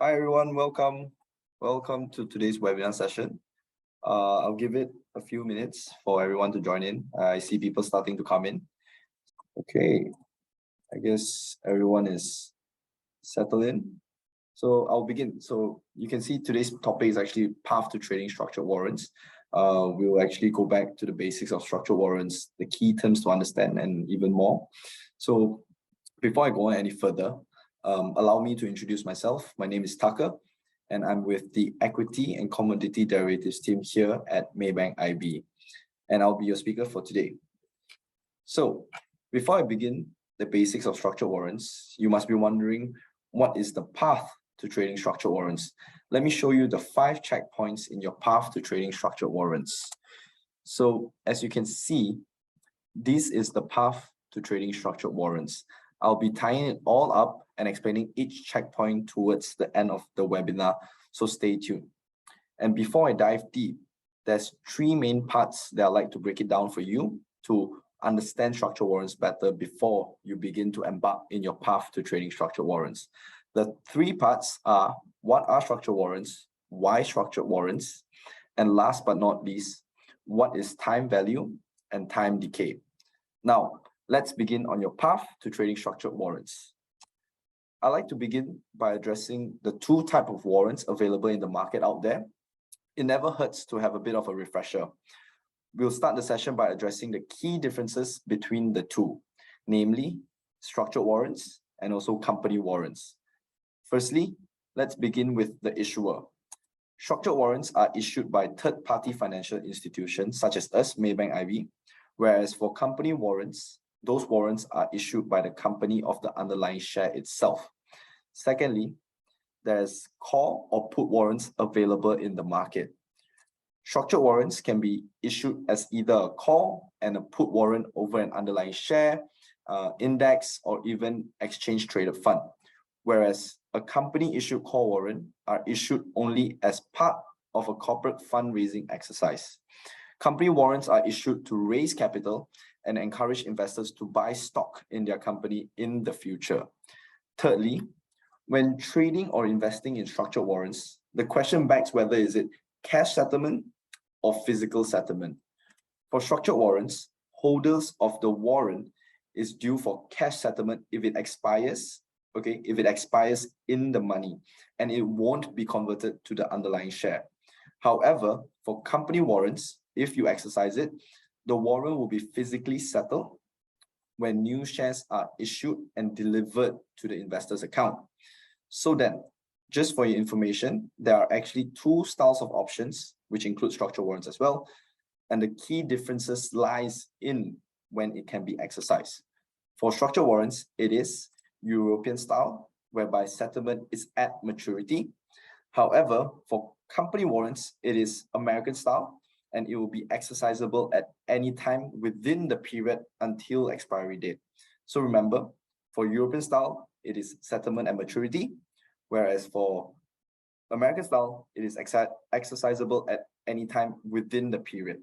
Hi everyone, welcome. Welcome to today's webinar session. I'll give it a few minutes for everyone to join in. I see people starting to come in. Okay, I guess everyone is settled in. So I'll begin. So you can see today's topic is actually path to trading structured warrants. We will actually go back to the basics of structured warrants, the key terms to understand, and even more. So before I go on any further, allow me to introduce myself. My name is Tucker, and I'm with the Equity and Commodity Derivatives team here at Maybank IB, and I'll be your speaker for today. So before I begin the basics of structured warrants, you must be wondering, what is the path to trading structured warrants? Let me show you the 5 checkpoints in your path to trading structured warrants. So as you can see, this is the path to trading structured warrants. I'll be tying it all up and explaining each checkpoint towards the end of the webinar, so stay tuned. And before I dive deep, there's 3 main parts that I'd like to break it down for you to understand structured warrants better before you begin to embark in your path to trading structured warrants. The 3 parts are: what are structured warrants, why structured warrants, and last but not least, what is time value and time decay. Now, let's begin on your path to trading structured warrants. I like to begin by addressing the 2 types of warrants available in the market out there. It never hurts to have a bit of a refresher. We'll start the session by addressing the key differences between the 2, namely structured warrants and also company warrants. Firstly, let's begin with the issuer. Structured warrants are issued by third-party financial institutions such as us, Maybank IB, whereas for company warrants, those warrants are issued by the company of the underlying share itself. Secondly, there's call or put warrants available in the market. Structured warrants can be issued as either a call and a put warrant over an underlying share, index, or even exchange traded fund, whereas a company issued call warrant are issued only as part of a corporate fundraising exercise. Company warrants are issued to raise capital and encourage investors to buy stock in their company in the future. Thirdly, when trading or investing in structured warrants, the question begs whether is it cash settlement or physical settlement. For structured warrants, holders of the warrant is due for cash settlement if it expires, if it expires in the money, and it won't be converted to the underlying share. However, for company warrants, if you exercise it, the warrant will be physically settled when new shares are issued and delivered to the investor's account. So then, just for your information, there are actually 2 styles of options, which include structured warrants as well, and the key differences lies in when it can be exercised. For structured warrants, it is European style, whereby settlement is at maturity. However, for company warrants, it is American style, and it will be exercisable at any time within the period until expiry date. So remember, for European style, it is settlement at maturity, whereas for American style, it is exercisable at any time within the period.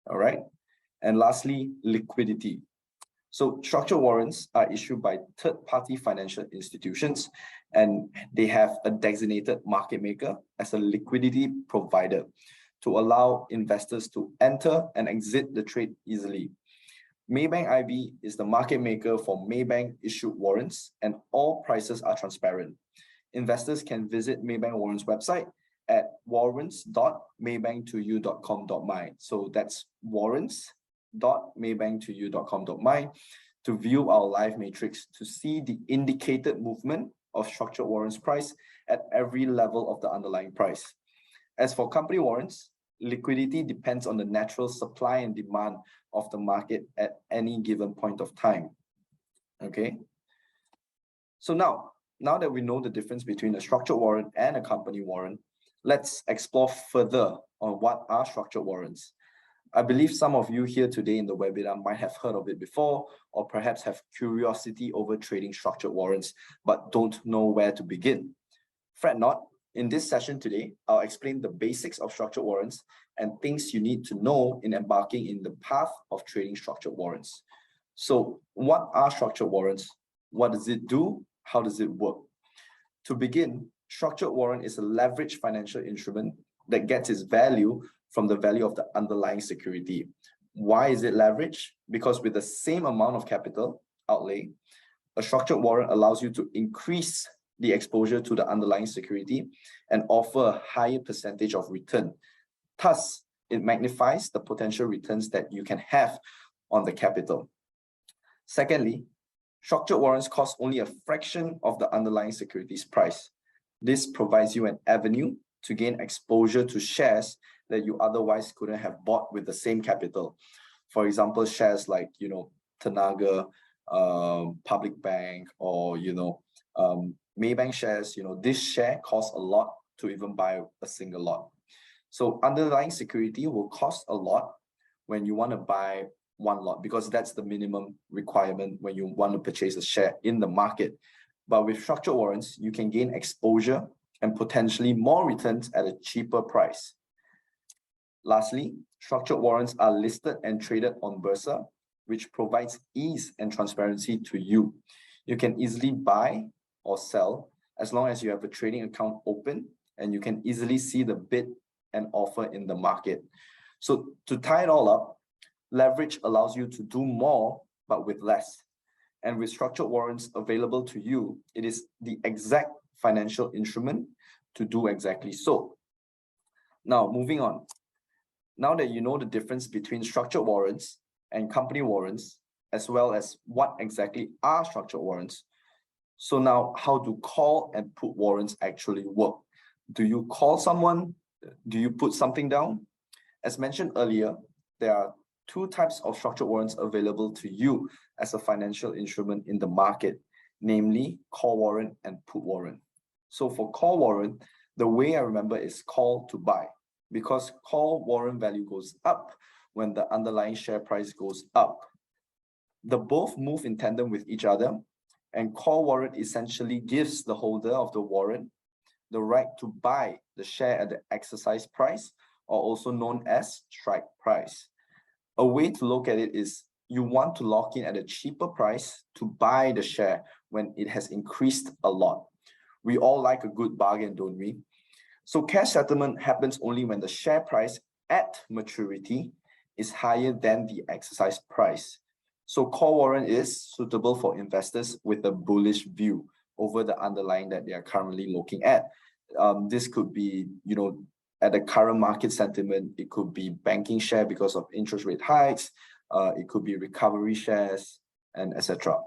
All right. And lastly, liquidity. So structured warrants are issued by third-party financial institutions, and they have a designated market maker as a liquidity provider to allow investors to enter and exit the trade easily. Maybank IB is the market maker for Maybank issued warrants, and all prices are transparent. Investors can visit Maybank Warrants website at warrants.maybanktoyou.com.my. So that's warrants.maybanktoyou.com.my to view our live matrix to see the indicated movement of structured warrants price at every level of the underlying price. As for company warrants, liquidity depends on the natural supply and demand of the market at any given point of time. Okay. So now that we know the difference between a structured warrant and a company warrant, let's explore further on what are structured warrants. I believe some of you here today in the webinar might have heard of it before, or perhaps have curiosity over trading structured warrants, but don't know where to begin. Fret not. In this session today, I'll explain the basics of structured warrants and things you need to know in embarking in the path of trading structured warrants. So what are structured warrants? What does it do? How does it work? To begin, structured warrant is a leveraged financial instrument that gets its value from the value of the underlying security. Why is it leveraged? Because with the same amount of capital outlay, a structured warrant allows you to increase the exposure to the underlying security and offer a higher percentage of return. Thus, it magnifies the potential returns that you can have on the capital. Secondly, structured warrants cost only a fraction of the underlying securities price. This provides you an avenue to gain exposure to shares that you otherwise couldn't have bought with the same capital. For example, shares like, Tenaga, Public Bank, or, Maybank shares, this share costs a lot to even buy a single lot. So underlying security will cost a lot when you want to buy one lot, because that's the minimum requirement when you want to purchase a share in the market. But with structured warrants, you can gain exposure and potentially more returns at a cheaper price. Lastly, structured warrants are listed and traded on Bursa, which provides ease and transparency to you. You can easily buy or sell as long as you have a trading account open, and you can easily see the bid and offer in the market. So to tie it all up, leverage allows you to do more, but with less. And with structured warrants available to you, it is the exact financial instrument to do exactly so. Now, moving on. Now that you know the difference between structured warrants and company warrants, as well as what exactly are structured warrants, so now how do call and put warrants actually work? Do you call someone? Do you put something down? As mentioned earlier, there are two types of structured warrants available to you as a financial instrument in the market, namely call warrant and put warrant. So for call warrant, the way I remember is call to buy, because call warrant value goes up when the underlying share price goes up. The both move in tandem with each other, and call warrant essentially gives the holder of the warrant the right to buy the share at the exercise price, or also known as strike price. A way to look at it is you want to lock in at a cheaper price to buy the share when it has increased a lot. We all like a good bargain, don't we? So cash settlement happens only when the share price at maturity is higher than the exercise price. So call warrant is suitable for investors with a bullish view over the underlying that they are currently looking at. This could be, at the current market sentiment, it could be banking share because of interest rate hikes, it could be recovery shares, and etc.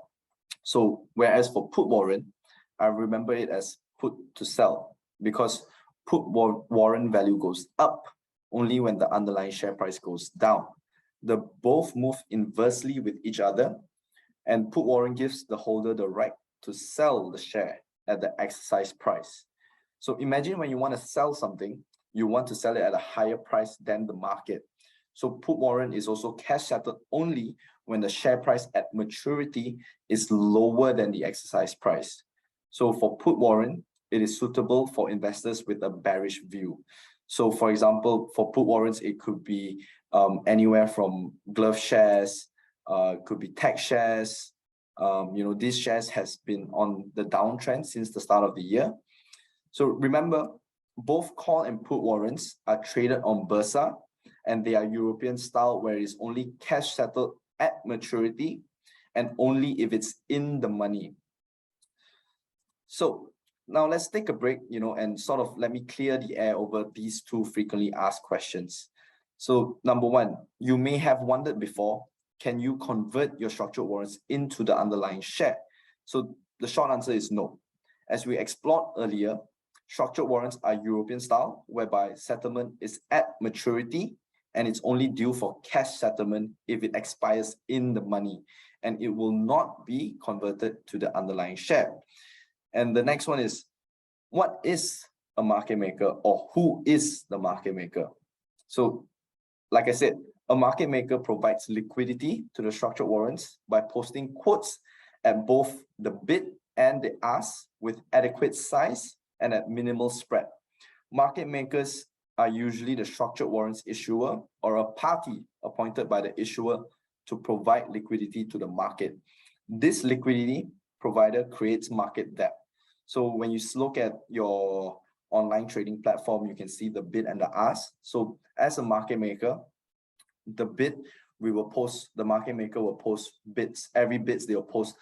So whereas for put warrant, I remember it as put to sell, because put warrant value goes up only when the underlying share price goes down. They both move inversely with each other, and put warrant gives the holder the right to sell the share at the exercise price. So imagine when you want to sell something, you want to sell it at a higher price than the market. So put warrant is also cash settled only when the share price at maturity is lower than the exercise price. So for put warrant, it is suitable for investors with a bearish view. So for example, for put warrants, it could be anywhere from glove shares, could be tech shares. These shares has been on the downtrend since the start of the year. So remember, both call and put warrants are traded on Bursa, and they are European style, where it is only cash settled at maturity and only if it's in the money. So now let's take a break, and sort of let me clear the air over these two frequently asked questions. So number one, you may have wondered before, can you convert your structured warrants into the underlying share? So the short answer is no. As we explored earlier, structured warrants are European style, whereby settlement is at maturity and it's only due for cash settlement if it expires in the money, and it will not be converted to the underlying share. And the next one is, what is a market maker, or who is the market maker? So like I said, a market maker provides liquidity to the structured warrants by posting quotes at both the bid and the ask with adequate size and at minimal spread. Market makers are usually the structured warrants issuer or a party appointed by the issuer to provide liquidity to the market. This liquidity provider creates market depth. So when you look at your online trading platform, you can see the bid and the ask. So as a market maker, the bid, the market maker will post bids. Every bids, they'll post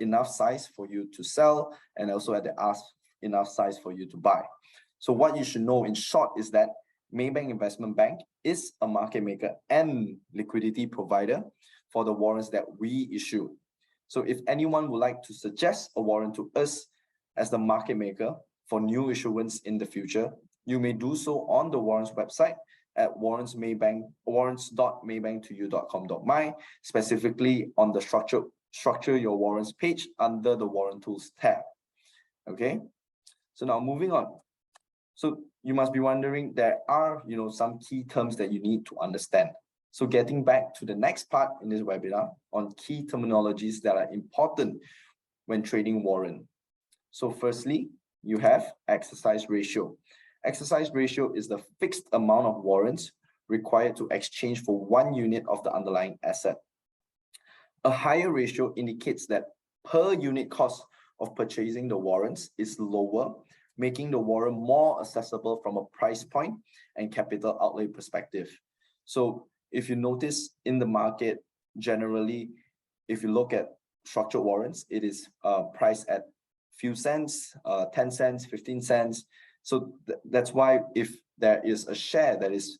enough size for you to sell, and also at the ask, enough size for you to buy. So what you should know in short is that Maybank Investment Bank is a market maker and liquidity provider for the warrants that we issue. So if anyone would like to suggest a warrant to us as the market maker for new issuance in the future, you may do so on the warrants website at warrants.maybank.com.my, specifically on the structure your warrants page under the warrant tools tab. Okay, so now moving on. So you must be wondering, there are some key terms that you need to understand. So getting back to the next part in this webinar on key terminologies that are important when trading warrant. So firstly, you have exercise ratio. Exercise ratio is the fixed amount of warrants required to exchange for 1 unit of the underlying asset. A higher ratio indicates that per unit cost of purchasing the warrants is lower, making the warrant more accessible from a price point and capital outlay perspective. So if you notice in the market, generally, if you look at structured warrants, it is priced at few cents, 10 cents, 15 cents. So that's why if there is a share that is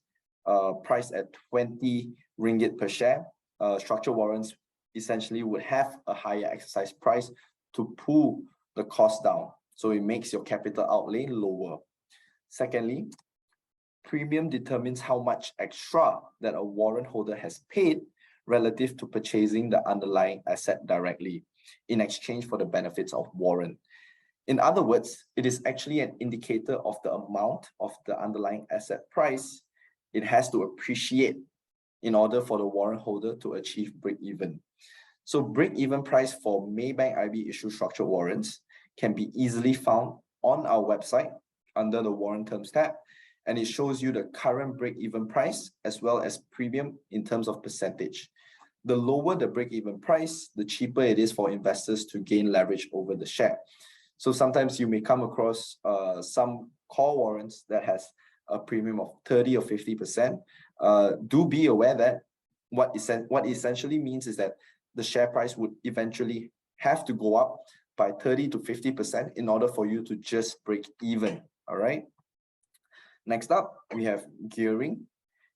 priced at 20 ringgit per share, structured warrants essentially would have a higher exercise price to pull the cost down. So it makes your capital outlay lower. Secondly, premium determines how much extra that a warrant holder has paid relative to purchasing the underlying asset directly in exchange for the benefits of warrant. In other words, it is actually an indicator of the amount of the underlying asset price it has to appreciate in order for the warrant holder to achieve break-even. So break-even price for Maybank IB issue structured warrants can be easily found on our website under the warrant terms tab, and it shows you the current break-even price as well as premium in terms of percentage. The lower the break-even price, the cheaper it is for investors to gain leverage over the share. So sometimes you may come across some call warrants that has a premium of 30 or 50%. Do be aware that what essentially means is that the share price would eventually have to go up by 30 to 50% in order for you to just break even. All right. Next up, we have gearing.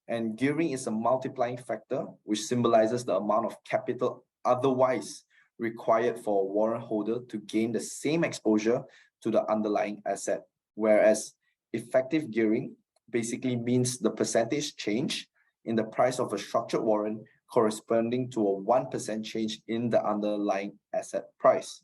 And gearing is a multiplying factor which symbolizes the amount of capital otherwise required for a warrant holder to gain the same exposure to the underlying asset. Whereas effective gearing basically means the percentage change in the price of a structured warrant corresponding to a 1% change in the underlying asset price.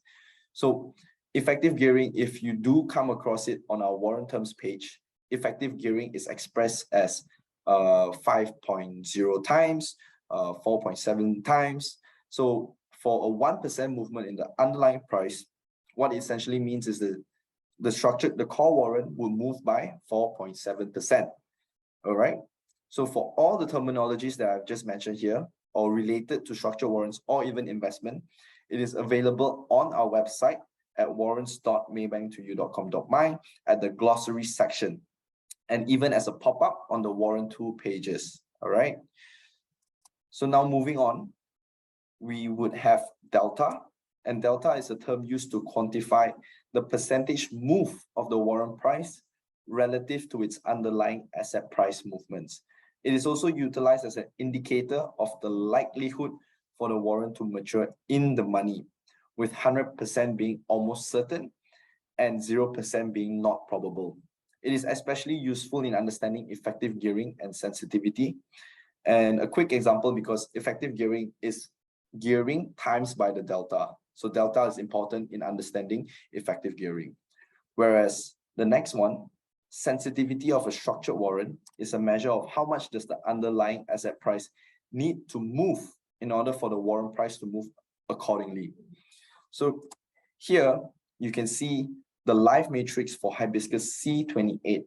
So effective gearing, if you do come across it on our warrant terms page, effective gearing is expressed as 5.0 times, 4.7 times. So for a 1% movement in the underlying price, what it essentially means is that the call warrant will move by 4.7%. All right. So for all the terminologies that I've just mentioned here, or related to structured warrants or even investment, it is available on our website at warrants.maybank2u.com.my at the glossary section, and even as a pop-up on the warrant tool pages. All right. So now moving on, we would have delta, and delta is a term used to quantify the percentage move of the warrant price relative to its underlying asset price movements. It is also utilized as an indicator of the likelihood for the warrant to mature in the money, with 100% being almost certain and 0% being not probable. It is especially useful in understanding effective gearing and sensitivity. And a quick example, because effective gearing is gearing times by the delta. So delta is important in understanding effective gearing. Whereas the next one, sensitivity of a structured warrant, is a measure of how much does the underlying asset price need to move in order for the warrant price to move accordingly. So here you can see the live matrix for hibiscus C28.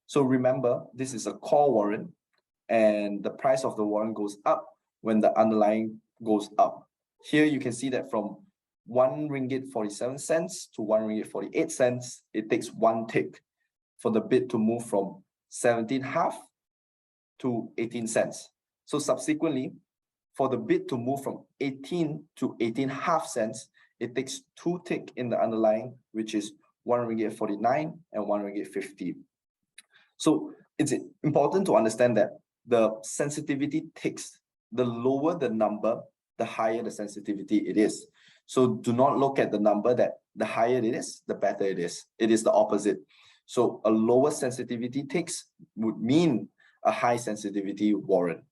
So remember, this is a call warrant, and the price of the warrant goes up when the underlying goes up. Here you can see that from 1.47 to 1.48, it takes one tick for the bid to move from 17.5 to 18 cents. So subsequently, for the bid to move from 18 to 18.5 cents, it takes two tick in the underlying, which is 1.49 and 1.50. So it's important to understand that the sensitivity ticks, the lower the number, the higher the sensitivity it is. So do not look at the number that the higher it is, the better it is. It is the opposite. So a lower sensitivity ticks would mean a high sensitivity warrant.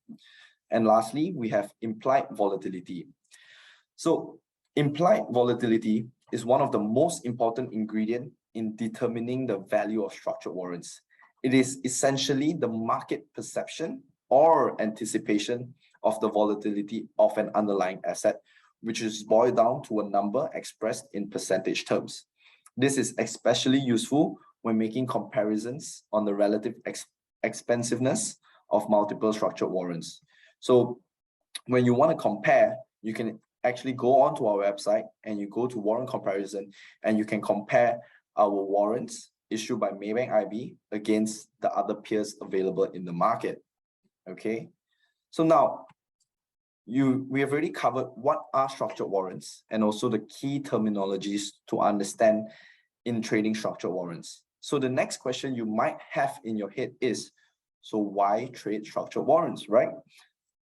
And lastly, we have implied volatility. So implied volatility is one of the most important ingredients in determining the value of structured warrants. It is essentially the market perception or anticipation of the volatility of an underlying asset, which is boiled down to a number expressed in percentage terms. This is especially useful when making comparisons on the relative expensiveness of multiple structured warrants. So when you want to compare, you can actually go onto our website and you go to warrant comparison, and you can compare our warrants issued by Maybank IB against the other peers available in the market. Okay, so now we have already covered what are structured warrants and also the key terminologies to understand in trading structured warrants. So the next question you might have in your head is, so why trade structured warrants, right?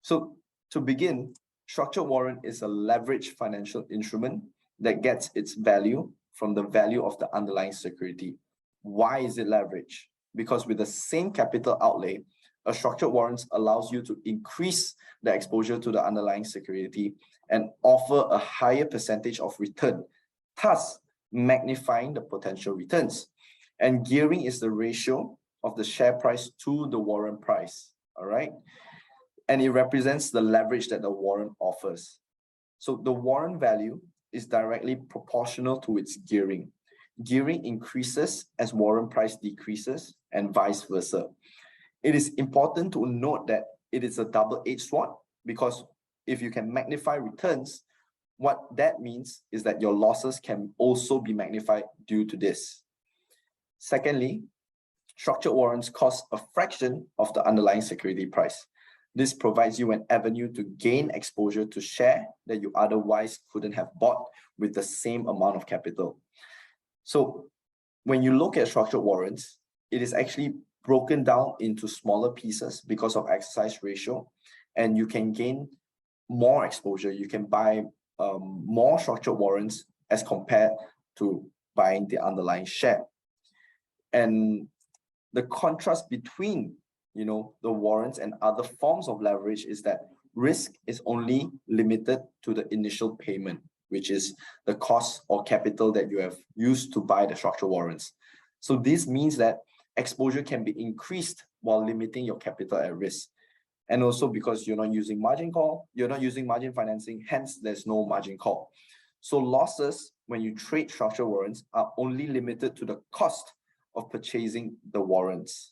So to begin, structured warrant is a leveraged financial instrument that gets its value from the value of the underlying security. Why is it leveraged? Because with the same capital outlay, a structured warrant allows you to increase the exposure to the underlying security and offer a higher percentage of return, thus magnifying the potential returns. And gearing is the ratio of the share price to the warrant price, all right? And it represents the leverage that the warrant offers. So the warrant value is directly proportional to its gearing. Gearing increases as warrant price decreases and vice versa. It is important to note that it is a double-edged sword, because if you can magnify returns, what that means is that your losses can also be magnified due to this. Secondly, structured warrants cost a fraction of the underlying security price. This provides you an avenue to gain exposure to share that you otherwise couldn't have bought with the same amount of capital. So when you look at structured warrants, it is actually broken down into smaller pieces because of exercise ratio, and you can gain more exposure. You can buy more structured warrants as compared to buying the underlying share. And the contrast between the warrants and other forms of leverage is that risk is only limited to the initial payment, which is the cost or capital that you have used to buy the structured warrants. So this means that exposure can be increased while limiting your capital at risk. And also because you're not using margin call, you're not using margin financing, hence there's no margin call. So losses when you trade structured warrants are only limited to the cost of purchasing the warrants.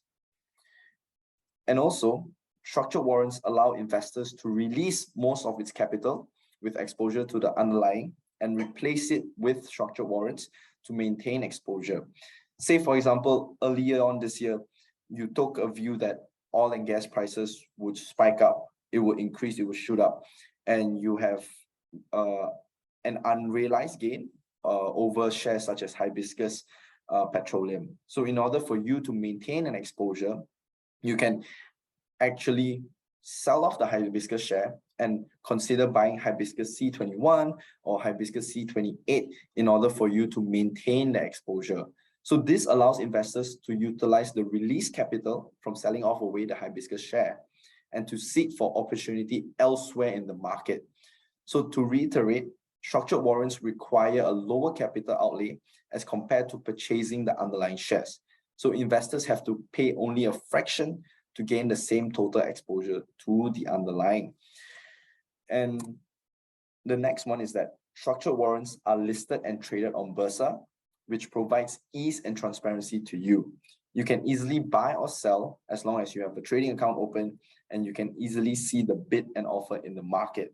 And also, structured warrants allow investors to release most of its capital with exposure to the underlying and replace it with structured warrants to maintain exposure. Say, for example, earlier on this year, you took a view that oil and gas prices would spike up, it would increase, it would shoot up, and you have an unrealized gain over shares such as Hibiscus Petroleum. So in order for you to maintain an exposure, you can actually sell off the Hibiscus share and consider buying Hibiscus C21 or Hibiscus C28 in order for you to maintain the exposure. So this allows investors to utilize the released capital from selling off away the Hibiscus share and to seek for opportunity elsewhere in the market. So to reiterate, structured warrants require a lower capital outlay as compared to purchasing the underlying shares. So investors have to pay only a fraction to gain the same total exposure to the underlying. And the next one is that structured warrants are listed and traded on Bursa, which provides ease and transparency to you. You can easily buy or sell as long as you have a trading account open, and you can easily see the bid and offer in the market.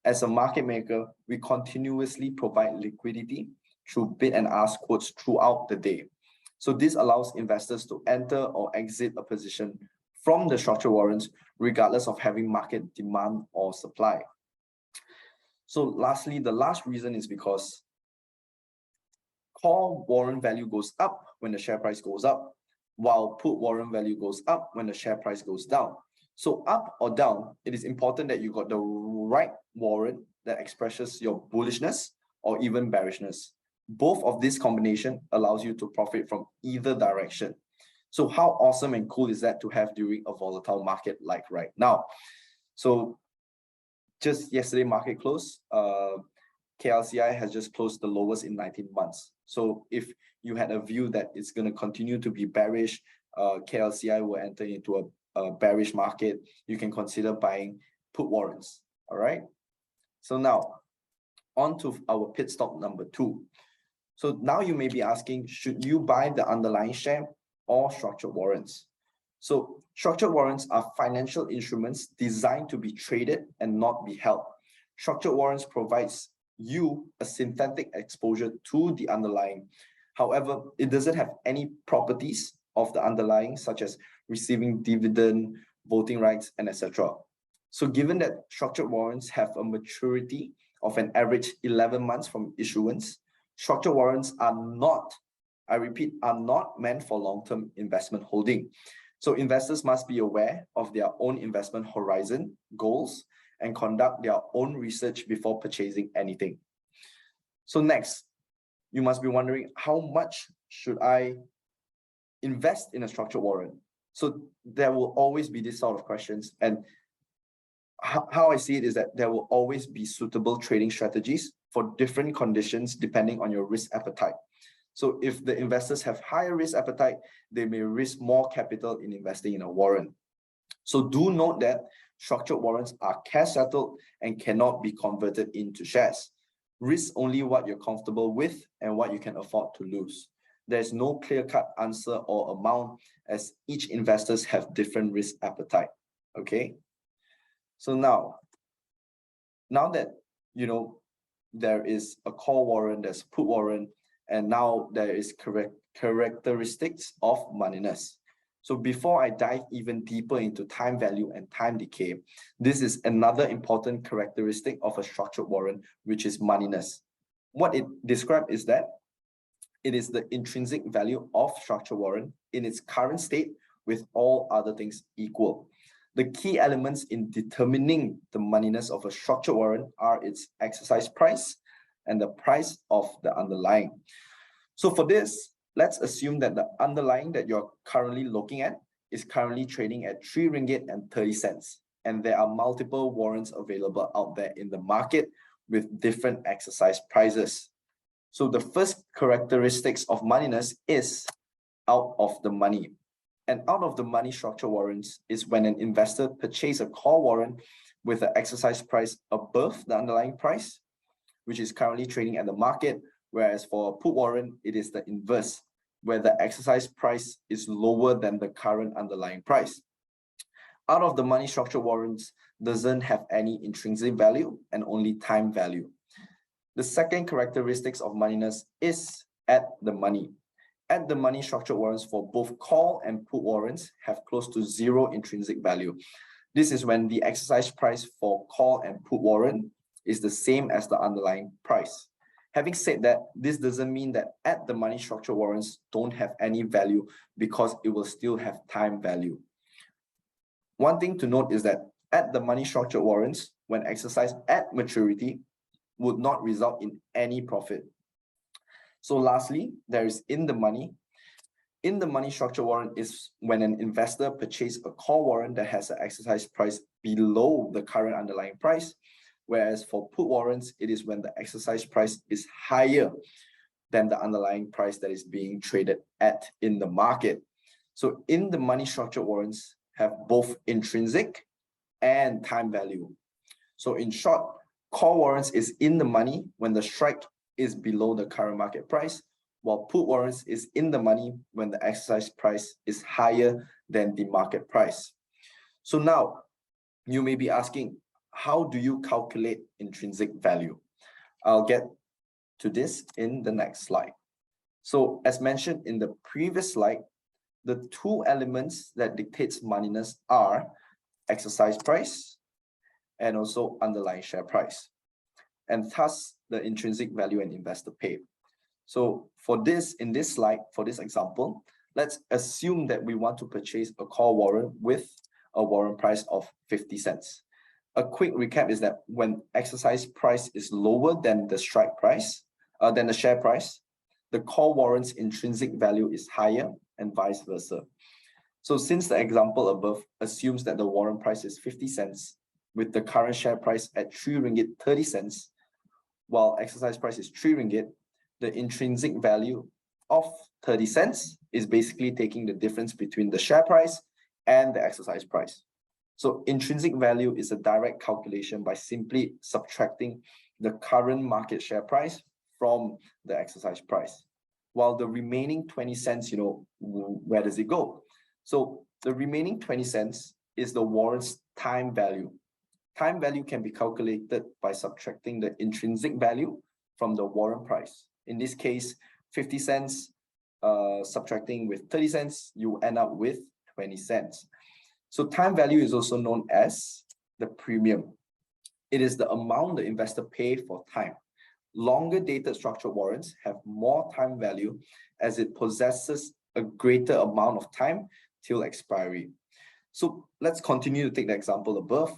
As a market maker, we continuously provide liquidity through bid and ask quotes throughout the day. So this allows investors to enter or exit a position from the structured warrants regardless of having market demand or supply. So lastly, the last reason is because call warrant value goes up when the share price goes up, while put warrant value goes up when the share price goes down. So up or down, it is important that you got the right warrant that expresses your bullishness or even bearishness. Both of this combination allows you to profit from either direction. So how awesome and cool is that to have during a volatile market like right now? So just yesterday market close, KLCI has just closed the lowest in 19 months. So if you had a view that it's going to continue to be bearish, KLCI will enter into a bearish market, you can consider buying put warrants. All right. So now on to our pit stop number 2. So now you may be asking, should you buy the underlying share or structured warrants? So structured warrants are financial instruments designed to be traded and not be held. Structured warrants provides you a synthetic exposure to the underlying. However, it doesn't have any properties of the underlying, such as receiving dividend, voting rights, and etc. So given that structured warrants have a maturity of an average 11 months from issuance, structured warrants are not, I repeat, are not meant for long-term investment holding. So investors must be aware of their own investment horizon, goals, and conduct their own research before purchasing anything. So next, you must be wondering, how much should I invest in a structured warrant? So there will always be this sort of questions, and how I see it is that there will always be suitable trading strategies for different conditions depending on your risk appetite. So if the investors have higher risk appetite, they may risk more capital in investing in a warrant. So do note that structured warrants are cash settled and cannot be converted into shares. Risk only what you're comfortable with and what you can afford to lose. There's no clear-cut answer or amount, as each investors have different risk appetite. Okay. So now that there is a call warrant, there's put warrant, and now there is characteristics of moneyness. So before I dive even deeper into time value and time decay, this is another important characteristic of a structured warrant, which is moneyness. What it describes is that it is the intrinsic value of structured warrant in its current state with all other things equal. The key elements in determining the moneyness of a structured warrant are its exercise price and the price of the underlying. So for this, let's assume that the underlying that you're currently looking at is currently trading at 3 ringgit and 30 cents. And there are multiple warrants available out there in the market with different exercise prices. So the first characteristics of moneyness is out of the money. And out of the money structured warrants is when an investor purchases a call warrant with an exercise price above the underlying price, which is currently trading at the market, whereas for a put warrant, it is the inverse, where the exercise price is lower than the current underlying price. Out of the money structured warrants doesn't have any intrinsic value and only time value. The second characteristics of moneyness is at the money. At the money structured warrants for both call and put warrants have close to zero intrinsic value. This is when the exercise price for call and put warrant is the same as the underlying price. Having said that, this doesn't mean that at the money structured warrants don't have any value, because it will still have time value. One thing to note is that at the money structured warrants, when exercised at maturity, would not result in any profit. So lastly, there is in the money. In the money structured warrant is when an investor purchases a call warrant that has an exercise price below the current underlying price, whereas for put warrants, it is when the exercise price is higher than the underlying price that is being traded at in the market. So in the money structured warrants have both intrinsic and time value. So in short, call warrants is in the money when the strike is below the current market price, while put warrants is in the money when the exercise price is higher than the market price. So now you may be asking, how do you calculate intrinsic value? I'll get to this in the next slide. So as mentioned in the previous slide, the two elements that dictates moneyness are exercise price and also underlying share price, and thus the intrinsic value an investor pay. So for this, in this slide, for this example, let's assume that we want to purchase a call warrant with a warrant price of 50 cents. A quick recap is that when exercise price is lower than the strike price, than the share price, the call warrant's intrinsic value is higher and vice versa. So since the example above assumes that the warrant price is 50 cents with the current share price at 3 ringgit 30 cents, while exercise price is 3 ringgit, the intrinsic value of 30 cents is basically taking the difference between the share price and the exercise price. So intrinsic value is a direct calculation by simply subtracting the current market share price from the exercise price. While the remaining 20 cents, where does it go? So the remaining 20 cents is the warrant's time value. Time value can be calculated by subtracting the intrinsic value from the warrant price. In this case, 50 cents subtracting with 30 cents, you end up with 20 cents. So time value is also known as the premium. It is the amount the investor pay for time. Longer dated structured warrants have more time value as it possesses a greater amount of time till expiry. So let's continue to take the example above.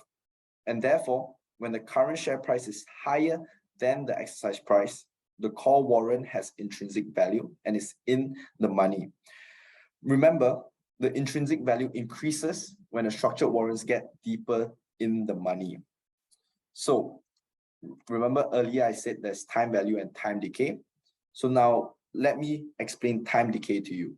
And therefore, when the current share price is higher than the exercise price, the call warrant has intrinsic value and is in the money. Remember, the intrinsic value increases when the structured warrants get deeper in the money. So remember earlier I said there's time value and time decay. So now let me explain time decay to you.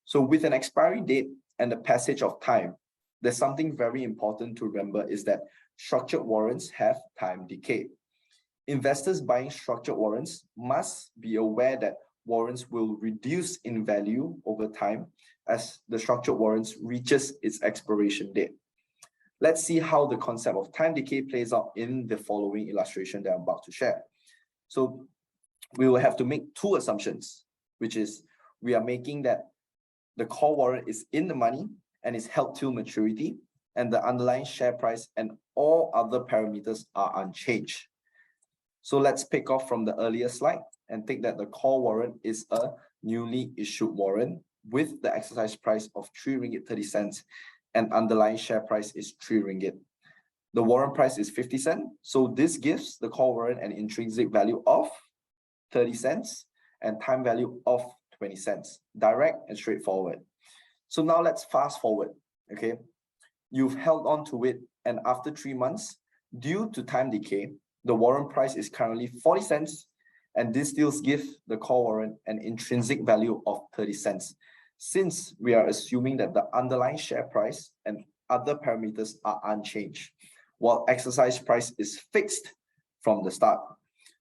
So with an expiry date and the passage of time, there's something very important to remember is that structured warrants have time decay. Investors buying structured warrants must be aware that warrants will reduce in value over time as the structured warrants reaches its expiration date. Let's see how the concept of time decay plays out in the following illustration that I'm about to share. So we will have to make two assumptions, which is we are making that the call warrant is in the money and is held till maturity, and the underlying share price and all other parameters are unchanged. So let's pick off from the earlier slide and take that the call warrant is a newly issued warrant with the exercise price of 3 ringgit 30 cents and underlying share price is 3 ringgit. The warrant price is 50 cents. So this gives the call warrant an intrinsic value of 30 cents and time value of 20 cents. Direct and straightforward. So now let's fast forward. Okay. You've held on to it, and after 3 months, due to time decay, the warrant price is currently 40 cents, and this still gives the call warrant an intrinsic value of 30 cents. Since we are assuming that the underlying share price and other parameters are unchanged, while exercise price is fixed from the start.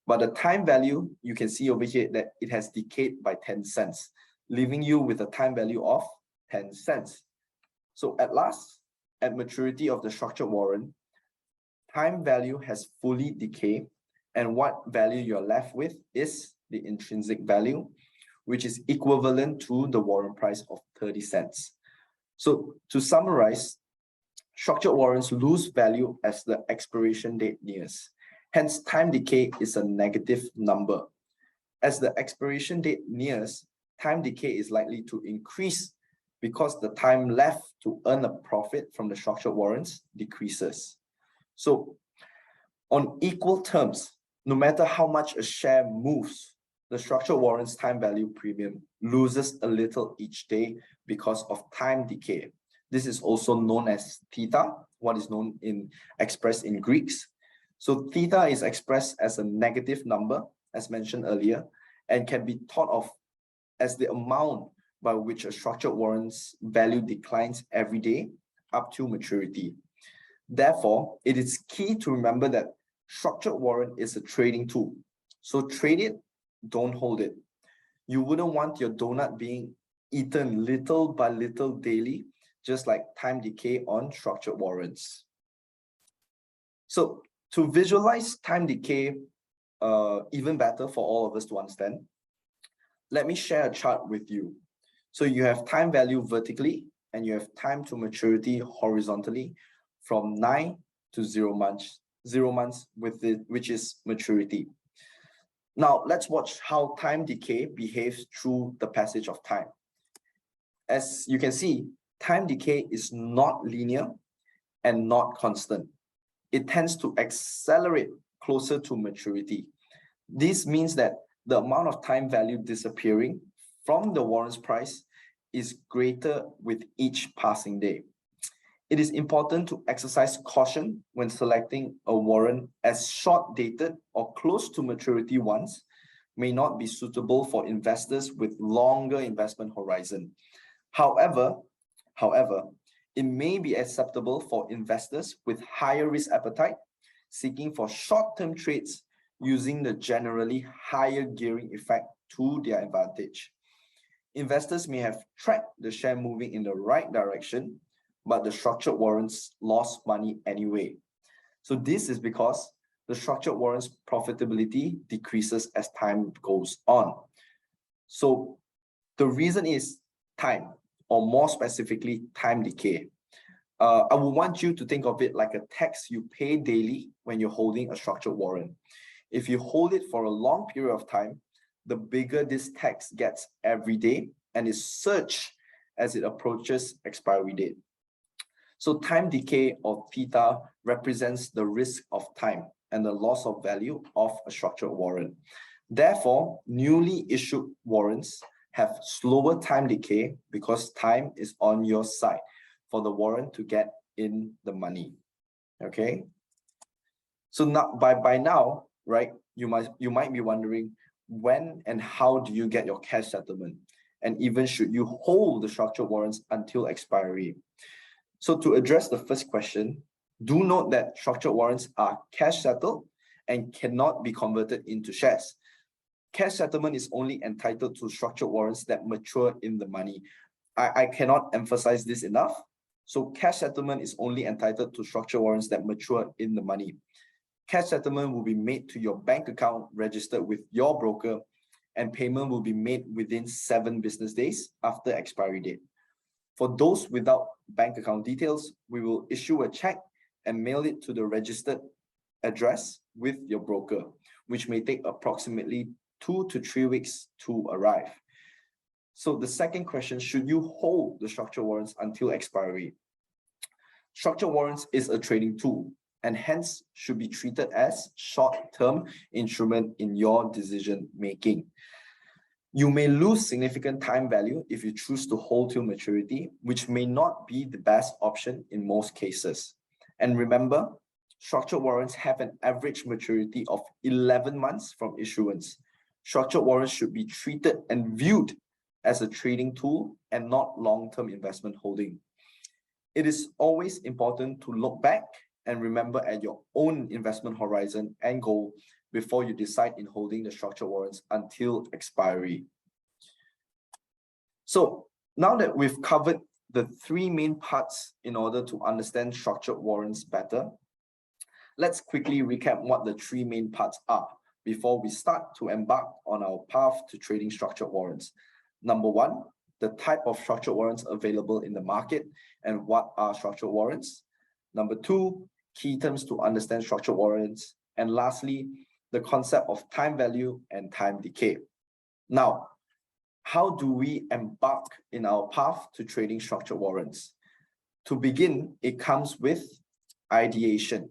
But the time value, you can see over here that it has decayed by 10 cents, leaving you with a time value of 10 cents. So at last, at maturity of the structured warrant, time value has fully decayed, and what value you're left with is the intrinsic value, which is equivalent to the warrant price of 30 cents. So to summarize, structured warrants lose value as the expiration date nears. Hence, time decay is a negative number. As the expiration date nears, time decay is likely to increase because the time left to earn a profit from the structured warrants decreases. So on equal terms, no matter how much a share moves, the structured warrants time value premium loses a little each day because of time decay. This is also known as theta, what is known in expressed in Greeks. So theta is expressed as a negative number, as mentioned earlier, and can be thought of as the amount by which a structured warrant's value declines every day up to maturity. Therefore, it is key to remember that structured warrant is a trading tool. So trade it, don't hold it. You wouldn't want your donut being eaten little by little daily, just like time decay on structured warrants. So to visualize time decay even better for all of us to understand, let me share a chart with you. So you have time value vertically and you have time to maturity horizontally from 9 to 0 months, which is maturity. Now let's watch how time decay behaves through the passage of time. As you can see, time decay is not linear and not constant. It tends to accelerate closer to maturity. This means that the amount of time value disappearing from the warrant's price is greater with each passing day. It is important to exercise caution when selecting a warrant, as short-dated or close to maturity ones may not be suitable for investors with longer investment horizon. However, it may be acceptable for investors with higher risk appetite, seeking for short-term trades using the generally higher gearing effect to their advantage. Investors may have tracked the share moving in the right direction, but the structured warrants lost money anyway. So this is because the structured warrants profitability decreases as time goes on. So the reason is time, or more specifically, time decay. I would want you to think of it like a tax you pay daily when you're holding a structured warrant. If you hold it for a long period of time, the bigger this tax gets every day and is surge as it approaches expiry date. So time decay, or theta, represents the risk of time and the loss of value of a structured warrant. Therefore, newly issued warrants have slower time decay because time is on your side for the warrant to get in the money. Okay. So now, by now, right, you might be wondering, when and how do you get your cash settlement? And even should you hold the structured warrants until expiry? So to address the first question, do note that structured warrants are cash settled and cannot be converted into shares. Cash settlement is only entitled to structured warrants that mature in the money. I cannot emphasize this enough. So cash settlement is only entitled to structured warrants that mature in the money. Cash settlement will be made to your bank account registered with your broker, and payment will be made within 7 business days after expiry date. For those without bank account details, we will issue a check and mail it to the registered address with your broker, which may take approximately 2 to 3 weeks to arrive. So the second question, should you hold the structured warrants until expiry? Structured warrants is a trading tool and hence should be treated as short-term instrument in your decision making. You may lose significant time value if you choose to hold till maturity, which may not be the best option in most cases. And remember, structured warrants have an average maturity of 11 months from issuance. Structured warrants should be treated and viewed as a trading tool and not long-term investment holding. It is always important to look back and remember at your own investment horizon and goal before you decide in holding the structured warrants until expiry. So now that we've covered the 3 main parts in order to understand structured warrants better, let's quickly recap what the 3 main parts are before we start to embark on our path to trading structured warrants. Number 1, the type of structured warrants available in the market and what are structured warrants. Number 2, key terms to understand structured warrants. And lastly, the concept of time value and time decay. Now, how do we embark in our path to trading structured warrants? To begin, it comes with ideation.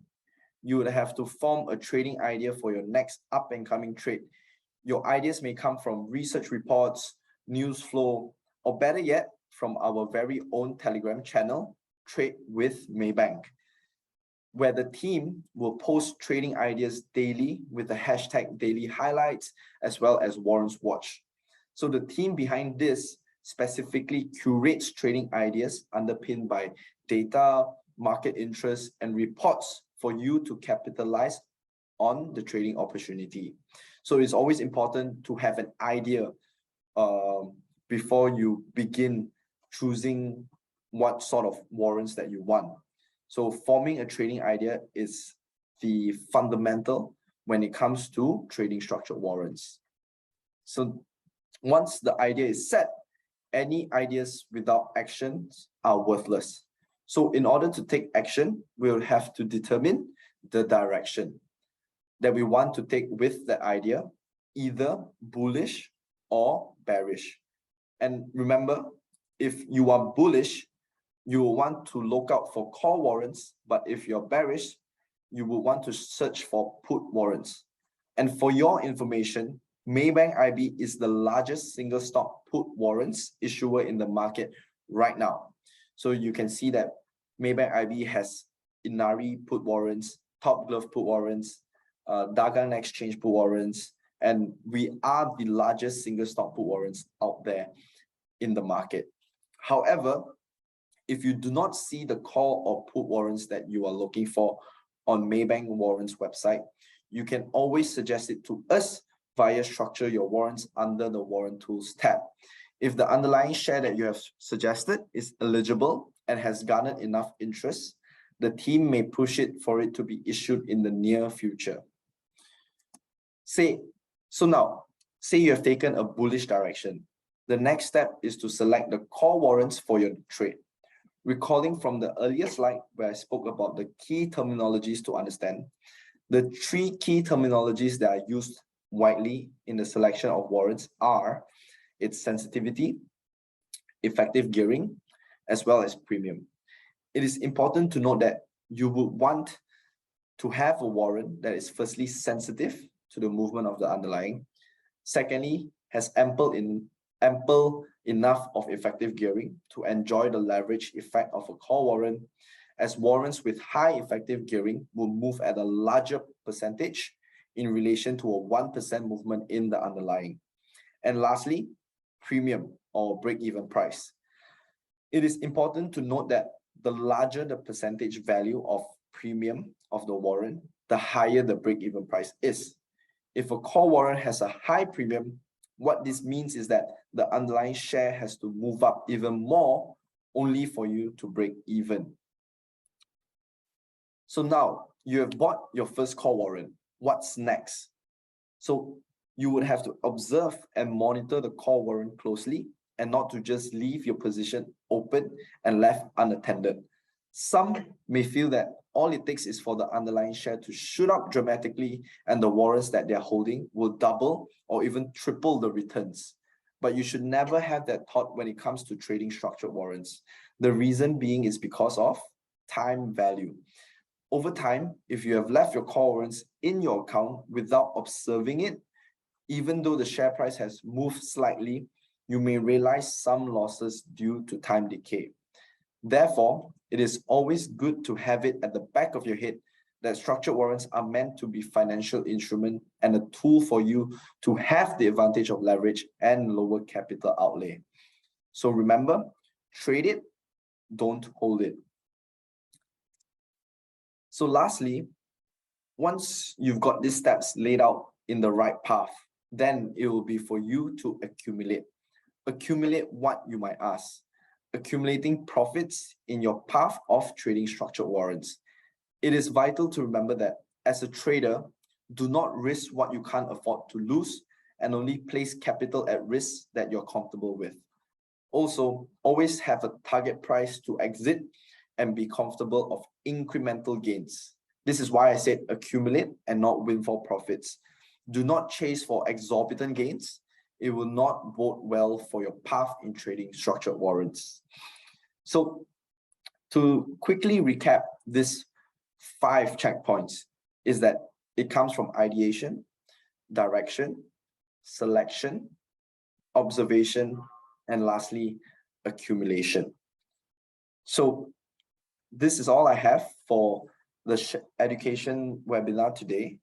You would have to form a trading idea for your next up and coming trade. Your ideas may come from research reports, news flow, or better yet, from our very own Telegram channel, Trade with Maybank, where the team will post trading ideas daily with the hashtag daily highlights as well as Warrants Watch. So the team behind this specifically curates trading ideas underpinned by data, market interest, and reports for you to capitalize on the trading opportunity. So it's always important to have an idea before you begin choosing what sort of warrants that you want. So forming a trading idea is the fundamental when it comes to trading structured warrants. So once the idea is set, any ideas without actions are worthless. So in order to take action, we'll have to determine the direction that we want to take with that idea, either bullish or bearish. And remember, if you are bullish, you will want to look out for call warrants, but if you're bearish, you will want to search for put warrants. And for your information, Maybank IB is the largest single stock put warrants issuer in the market right now. So you can see that Maybank IB has Inari put warrants, Top Glove put warrants, Dagang Exchange put warrants, and we are the largest single stock put warrants out there in the market. However, if you do not see the call or put warrants that you are looking for on Maybank Warrants website, you can always suggest it to us via Structure Your Warrants under the Warrant Tools tab. If the underlying share that you have suggested is eligible and has garnered enough interest, the team may push it for it to be issued in the near future. So now, say you have taken a bullish direction. The next step is to select the call warrants for your trade. Recalling from the earlier slide where I spoke about the key terminologies to understand, the three key terminologies that are used widely in the selection of warrants are its sensitivity, effective gearing, as well as premium. It is important to note that you would want to have a warrant that is firstly sensitive to the movement of the underlying, secondly, has ample enough of effective gearing to enjoy the leverage effect of a call warrant, as warrants with high effective gearing will move at a larger percentage in relation to a 1% movement in the underlying. And lastly, premium or break-even price. It is important to note that the larger the percentage value of premium of the warrant, the higher the break-even price is. If a call warrant has a high premium, what this means is that the underlying share has to move up even more only for you to break even. So now you have bought your first call warrant. What's next? So you would have to observe and monitor the call warrant closely and not to just leave your position open and left unattended. Some may feel that all it takes is for the underlying share to shoot up dramatically and the warrants that they're holding will double or even triple the returns. But you should never have that thought when it comes to trading structured warrants. The reason being is because of time value. Over time, if you have left your call warrants in your account without observing it, even though the share price has moved slightly, you may realize some losses due to time decay. Therefore, it is always good to have it at the back of your head that structured warrants are meant to be financial instrument and a tool for you to have the advantage of leverage and lower capital outlay. So remember, trade it, don't hold it. So lastly, once you've got these steps laid out in the right path, then it will be for you to accumulate. Accumulate what, you might ask? Accumulating profits in your path of trading structured warrants. It is vital to remember that as a trader, do not risk what you can't afford to lose and only place capital at risk that you're comfortable with. Also, always have a target price to exit and be comfortable of incremental gains. This is why I said accumulate and not windfall profits. Do not chase for exorbitant gains. It will not bode well for your path in trading structured warrants. So to quickly recap this 5 checkpoints is that it comes from ideation, direction, selection, observation, and lastly, accumulation. So this is all I have for the education webinar today.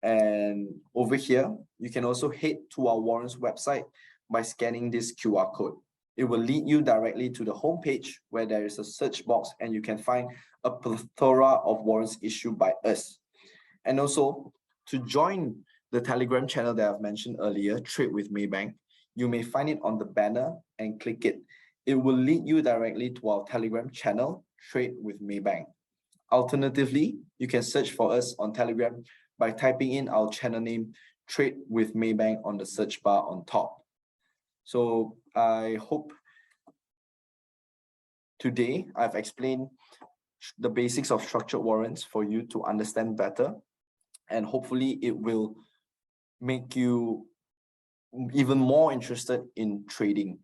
And over here, you can also head to our warrants website by scanning this QR code. It will lead you directly to the homepage where there is a search box and you can find a plethora of warrants issued by us. And also, to join the Telegram channel that I've mentioned earlier, Trade with Maybank, you may find it on the banner and click it. It will lead you directly to our Telegram channel, Trade with Maybank. Alternatively, you can search for us on Telegram by typing in our channel name, Trade with Maybank, on the search bar on top. So I hope today I've explained the basics of structured warrants for you to understand better, and hopefully it will make you even more interested in trading.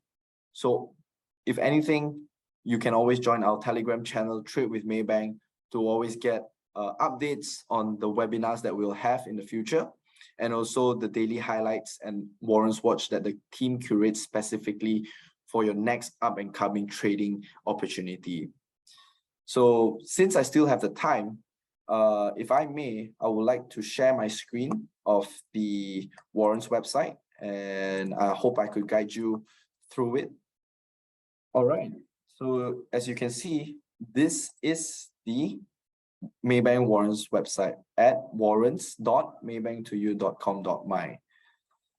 So if anything, you can always join our Telegram channel, Trade with Maybank, to always get updates on the webinars that we'll have in the future, and also the daily highlights and Warrants Watch that the team curates specifically for your next up and coming trading opportunity. So since I still have the time, if I may, I would like to share my screen of the Warrants website, and I hope I could guide you through it. All right, so as you can see, this is the Maybank Warrants website at warrants.maybanktoyou.com.my.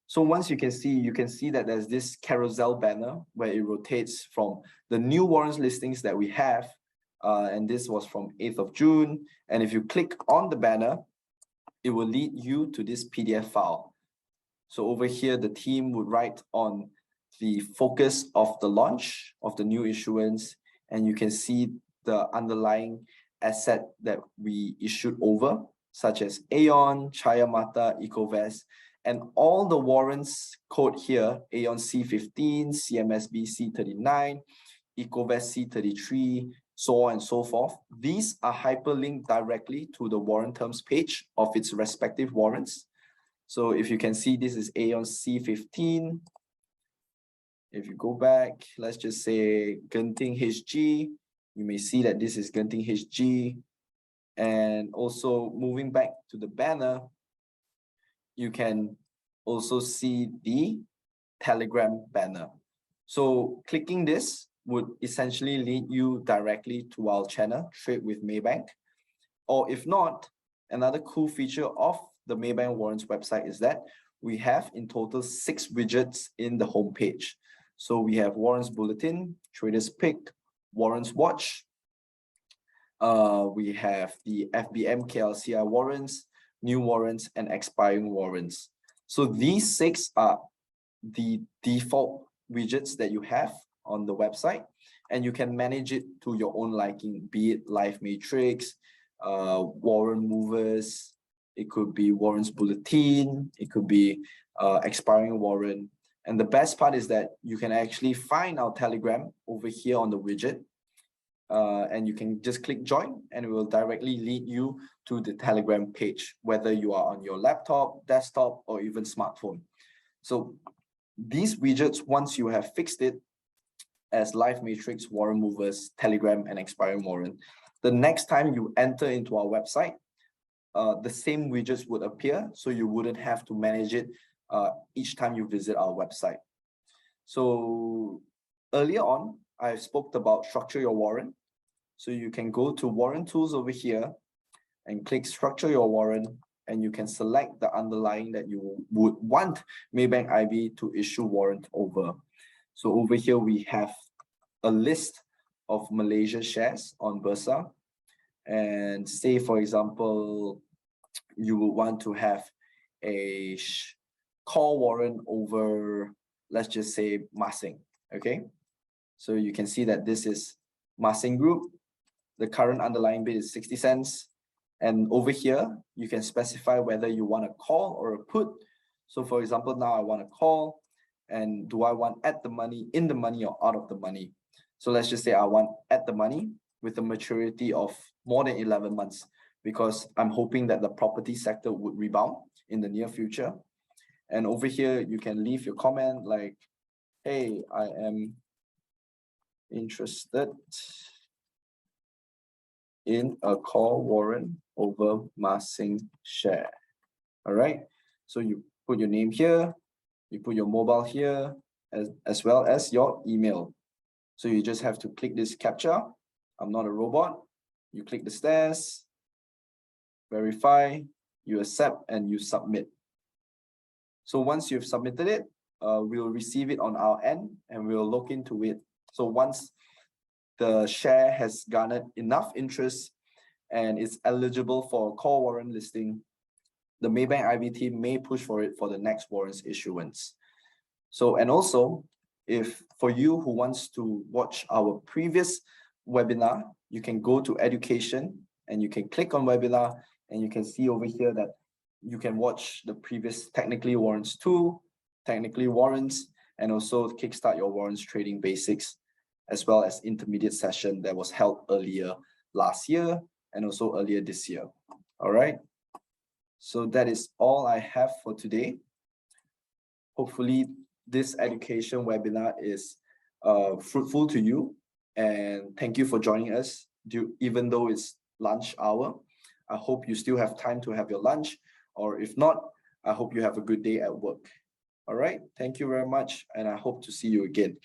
So once you can see that there's this carousel banner where it rotates from the new warrants listings that we have, and this was from 8th of June. And if you click on the banner, it will lead you to this PDF file. So over here, the team would write on the focus of the launch of the new issuance, and you can see the underlying asset that we issued over, such as Aeon, Cheah, Ecovest, and all the warrants code here, Aeon C15, CMSB C39, Ecovest C33, so on and so forth. These are hyperlinked directly to the warrant terms page of its respective warrants. So if you can see, this is Aeon C15. If you go back, let's just say Genting HG, you may see that this is Genting HG. And also moving back to the banner, you can also see the Telegram banner. So clicking this would essentially lead you directly to our channel, Trade with Maybank. Or if not, another cool feature of the Maybank Warrants website is that we have in total 6 widgets in the homepage. So we have Warrants Bulletin, Traders Pick, Warrants Watch. We have the FBM KLCI warrants, new warrants, and expiring warrants. So these 6 are the default widgets that you have on the website, and you can manage it to your own liking, be it live matrix, warrant movers, it could be warrants bulletin, it could be expiring warrant. And the best part is that you can actually find our Telegram over here on the widget, and you can just click join, and it will directly lead you to the Telegram page, whether you are on your laptop, desktop, or even smartphone. So these widgets, once you have fixed it as live matrix, warrant movers, Telegram, and expiring warrant, the next time you enter into our website, the same widgets would appear, so you wouldn't have to manage it each time you visit our website. So earlier on, I spoke about structure your warrant. So you can go to warrant tools over here and click structure your warrant, and you can select the underlying that you would want Maybank IB to issue warrant over. So over here, we have a list of Malaysia shares on Bursa. And say, for example, you would want to have a call warrant over, let's just say, Masing, okay? So you can see that this is Masing Group. The current underlying bid is 60 cents. And over here, you can specify whether you want a call or a put. So for example, now I want a call, and do I want at the money, in the money, or out of the money? So let's just say I want at the money with a maturity of more than 11 months, because I'm hoping that the property sector would rebound in the near future. And over here, you can leave your comment like, hey, I am interested in a call warrant over Masing share. All right, so you put your name here, you put your mobile here, as well as your email. So you just have to click this captcha. I'm not a robot. You click the stairs, verify, you accept, and you submit. So once you've submitted it, we'll receive it on our end, and we'll look into it. So once the share has garnered enough interest and it's eligible for a call warrant listing, the Maybank IB team may push for it for the next warrants issuance. So, and also, if for you who wants to watch our previous webinar, you can go to education and you can click on webinar and you can see over here that you can watch the previous Technically Warrants 2, Technically Warrants, and also Kickstart Your Warrants Trading Basics, as well as intermediate session that was held earlier last year and also earlier this year. All right. So that is all I have for today. Hopefully this education webinar is fruitful to you, and thank you for joining us even though it's lunch hour. I hope you still have time to have your lunch, or if not, I hope you have a good day at work. All right, thank you very much, and I hope to see you again.